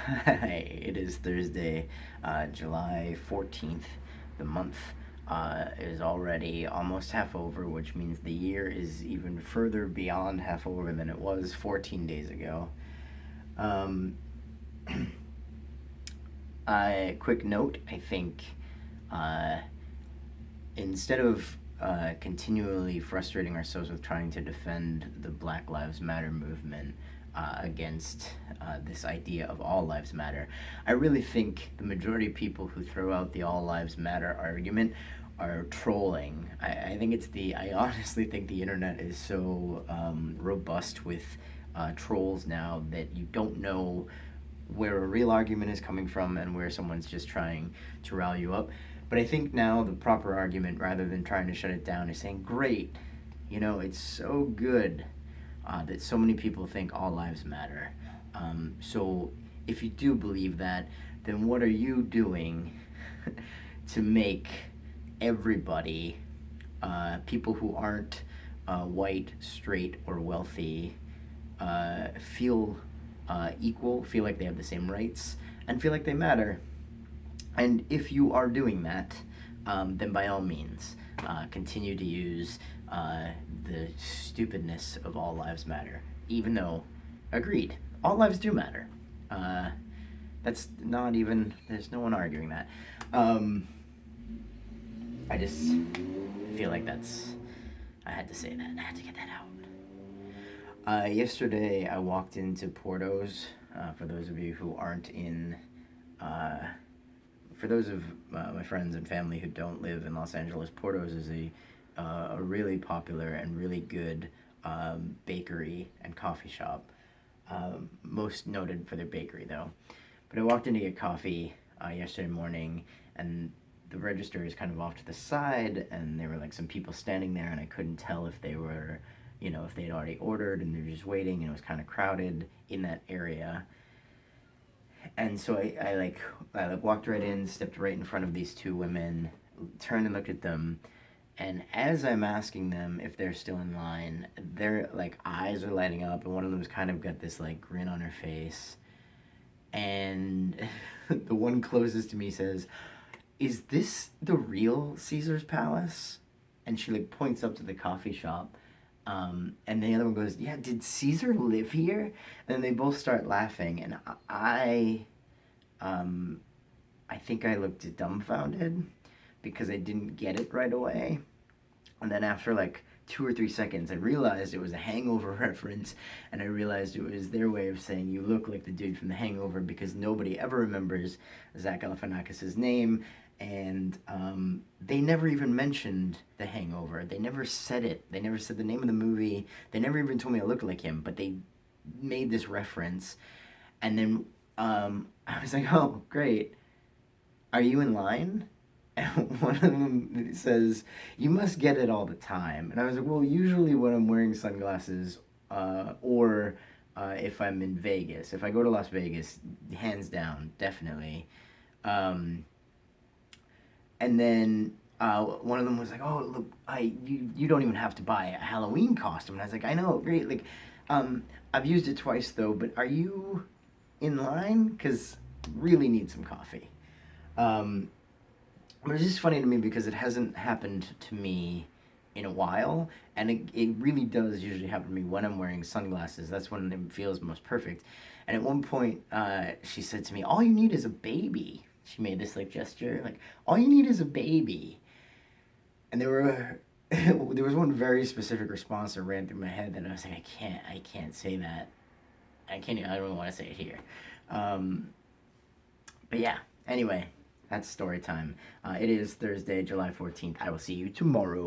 It is Thursday, July 14th. The month is already almost half over, which means the year is even further beyond half over than it was 14 days ago. Um, quick note, I think uh, instead of continually frustrating ourselves with trying to defend the Black Lives Matter movement against this idea of all lives matter, I really think the majority of people who throw out the all lives matter argument are trolling. I honestly think the internet is so robust with trolls now that you don't know where a real argument is coming from and where someone's just trying to rally you up. But I think now the proper argument, rather than trying to shut it down, is saying, great, it's so good that so many people think all lives matter. So if you do believe that, then what are you doing to make everybody, people who aren't white, straight, or wealthy, feel equal, feel like they have the same rights, and feel like they matter? And if you are doing that, then by all means, continue to use the stupidness of all lives matter. Even though, agreed, all lives do matter. Uh, that's not even, there's no one arguing that. I just feel like I had to say that. I had to get that out. Yesterday, I walked into Porto's. For those of you who aren't in uh, for those of my friends and family who don't live in Los Angeles, Porto's is a really popular and really good bakery and coffee shop. Most noted for their bakery, though. But I walked in to get coffee yesterday morning, and the register is kind of off to the side, and there were like some people standing there, and I couldn't tell if they were, if they had already ordered and they're just waiting, and it was kind of crowded in that area. And so I walked right in, stepped right in front of these two women, turned and looked at them, and as I'm asking them if they're still in line, their like eyes are lighting up, and one of them's kind of got this like grin on her face, and the one closest to me says, "Is this the real Caesar's Palace?" And she like points up to the coffee shop. And the other one goes, "Yeah, did Caesar live here?" And then they both start laughing, and um, I think I looked dumbfounded because I didn't get it right away. And then after like 2 or 3 seconds, I realized it was a Hangover reference, and I realized it was their way of saying you look like the dude from The Hangover, because nobody ever remembers Zach Galifianakis' name, and they never even mentioned The Hangover. They never said it. They never said the name of the movie. They never even told me I looked like him, but they made this reference, and then I was like, "Oh, great! Are you in line?" And one of them says, "You must get it all the time." And I was like, "Well, usually when I'm wearing sunglasses, or if I'm in Vegas. If I go to Las Vegas, hands down, definitely." Um, and then one of them was like, "Oh, look, you don't even have to buy a Halloween costume." And I was like, "I know, great. Like, I've used it twice though. But are you in line? Because really need some coffee." Um, but it's just funny to me because it hasn't happened to me in a while, and it really does usually happen to me when I'm wearing sunglasses. That's when it feels most perfect. And at one point, she said to me, "All you need is a baby." She made this like gesture, like, "All you need is a baby." And there were there was one very specific response that ran through my head that I was like, I can't say that. I don't want to say it here. Um, but yeah, anyway, that's story time. It is Thursday, July 14th. I will see you tomorrow.